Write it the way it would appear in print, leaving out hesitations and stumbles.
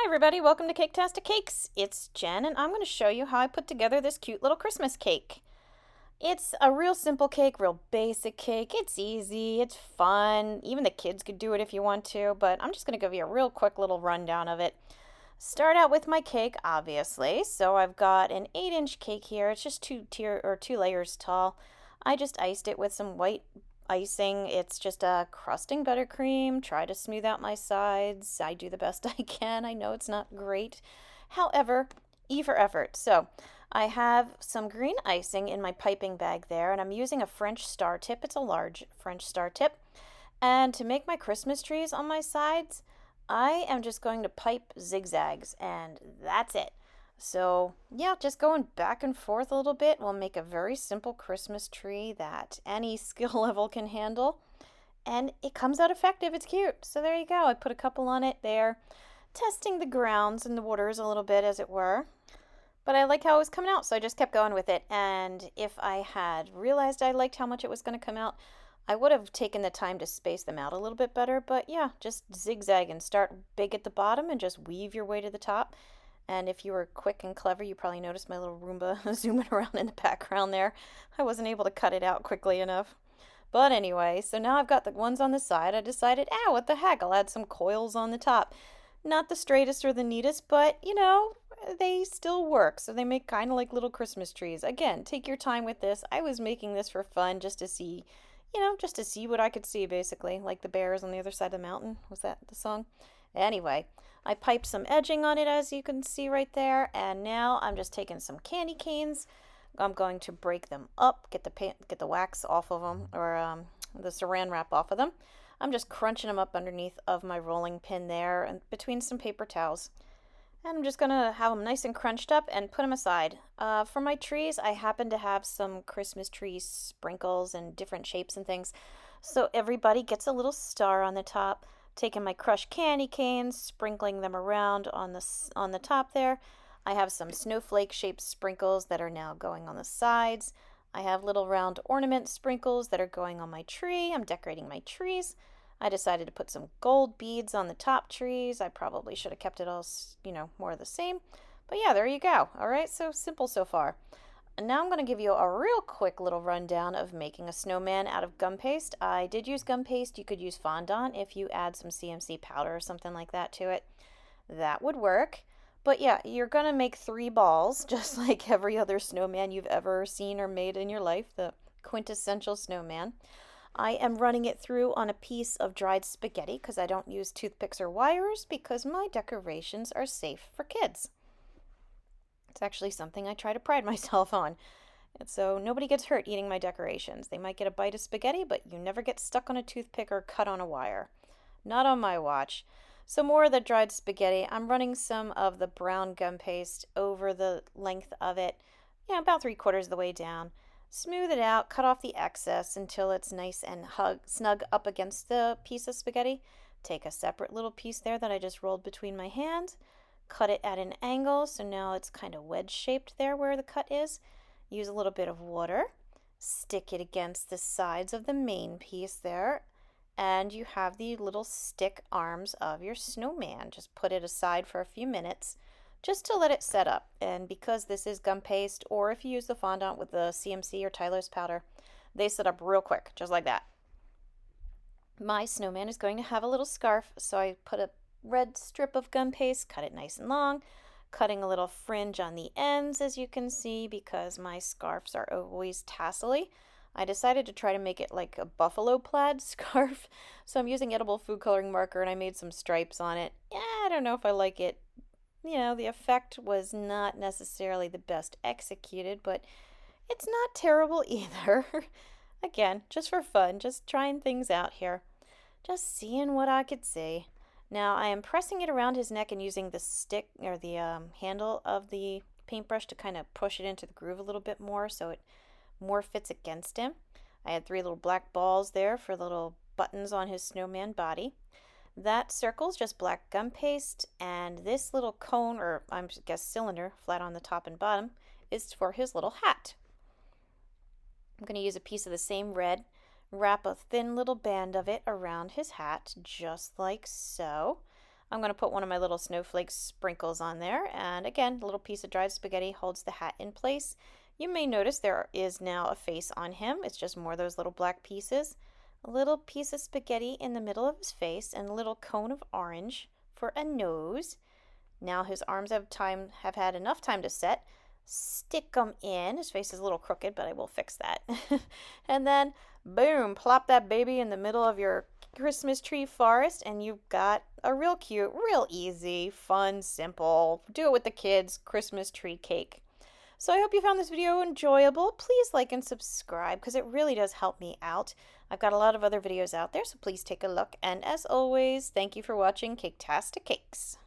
Hi everybody, welcome to Caketastic Cakes. It's Jen and I'm going to show you how I put together this cute little Christmas cake. It's a real simple cake, real basic cake. It's easy, it's fun. Even the kids could do it if you want to, but I'm just going to give you a real quick little rundown of it. Start out with my cake, obviously. So I've got an 8-inch cake here. It's just two layers tall. I just iced it with some white icing. It's just a crusting buttercream. Try to smooth out my sides. I do the best I can. I know it's not great. However, E for effort. So I have some green icing in my piping bag there, and I'm using a French star tip. It's a large French star tip. And to make my Christmas trees on my sides, I am just going to pipe zigzags, and that's it. So yeah, just going back and forth a little bit will make a very simple Christmas tree that any skill level can handle. And it comes out effective. It's cute. So there you go. I put a couple on it there, testing the grounds and the waters a little bit, as it were. But I like how it was coming out, so I just kept going with it. And if I had realized I liked how much it was going to come out, I would have taken the time to space them out a little bit better. But yeah, just zigzag and start big at the bottom and just weave your way to the top. And if you were quick and clever, you probably noticed my little Roomba zooming around in the background there. I wasn't able to cut it out quickly enough. But anyway, so now I've got the ones on the side. I decided, what the heck, I'll add some coils on the top. Not the straightest or the neatest, but they still work. So they make kind of like little Christmas trees. Again, take your time with this. I was making this for fun just to see, just to see what I could see basically, like the bears on the other side of the mountain. Was that the song? Anyway, I piped some edging on it, as you can see right there, and now I'm just taking some candy canes. I'm going to break them up, get the wax off of them, or the saran wrap off of them. I'm just crunching them up underneath of my rolling pin there and between some paper towels. And I'm just going to have them nice and crunched up and put them aside. For my trees, I happen to have some Christmas tree sprinkles and different shapes and things. So everybody gets a little star on the top. Taking my crushed candy canes, sprinkling them around on the top there. I have some snowflake shaped sprinkles that are now going on the sides. I have little round ornament sprinkles that are going on my tree. I'm decorating my trees. I decided to put some gold beads on the top trees. I probably should have kept it all, more the same. But yeah, there you go. All right, so simple so far. And now I'm going to give you a real quick little rundown of making a snowman out of gum paste. I did use gum paste. You could use fondant if you add some CMC powder or something like that to it. That would work. But yeah, you're going to make 3 balls, just like every other snowman you've ever seen or made in your life, the quintessential snowman. I am running it through on a piece of dried spaghetti because I don't use toothpicks or wires because my decorations are safe for kids. It's actually something I try to pride myself on. And so nobody gets hurt eating my decorations. They might get a bite of spaghetti, but you never get stuck on a toothpick or cut on a wire. Not on my watch. So more of the dried spaghetti. I'm running some of the brown gum paste over the length of it, about 3/4 of the way down. Smooth it out, cut off the excess until it's nice and snug up against the piece of spaghetti. Take a separate little piece there that I just rolled between my hands. Cut it at an angle, so now it's kind of wedge shaped there where the cut is. Use a little bit of water, stick it against the sides of the main piece there, and you have the little stick arms of your snowman. Just put it aside for a few minutes just to let it set up. And because this is gum paste, or if you use the fondant with the CMC or Tyler's powder, they set up real quick, just like that. My snowman is going to have a little scarf, so I put a red strip of gum paste, cut it nice and long, cutting a little fringe on the ends, as you can see, because my scarves are always tassely. I decided to try to make it like a buffalo plaid scarf, so I'm using edible food coloring marker and I made some stripes on it. I don't know if I like it. The effect was not necessarily the best executed, but it's not terrible either. Again, just for fun, just trying things out here. Just seeing what I could see. Now I am pressing it around his neck and using the stick or the handle of the paintbrush to kind of push it into the groove a little bit more so it more fits against him. I had 3 little black balls there for little buttons on his snowman body. That circle's just black gum paste, and this little cone, or I guess cylinder, flat on the top and bottom, is for his little hat. I'm going to use a piece of the same red, wrap a thin little band of it around his hat, just like so. I'm going to put one of my little snowflake sprinkles on there, and again, a little piece of dried spaghetti holds the hat in place. You may notice there is now a face on him. It's just more of those little black pieces. A little piece of spaghetti in the middle of his face and a little cone of orange for a nose. Now his arms have had enough time to set. Stick them in. His face is a little crooked, but I will fix that. And then, boom, plop that baby in the middle of your Christmas tree forest, and you've got a real cute, real easy, fun, simple, do it with the kids Christmas tree cake. So I hope you found this video enjoyable. Please like and subscribe because it really does help me out. I've got a lot of other videos out there, so please take a look. And as always, thank you for watching Caketastic Cakes.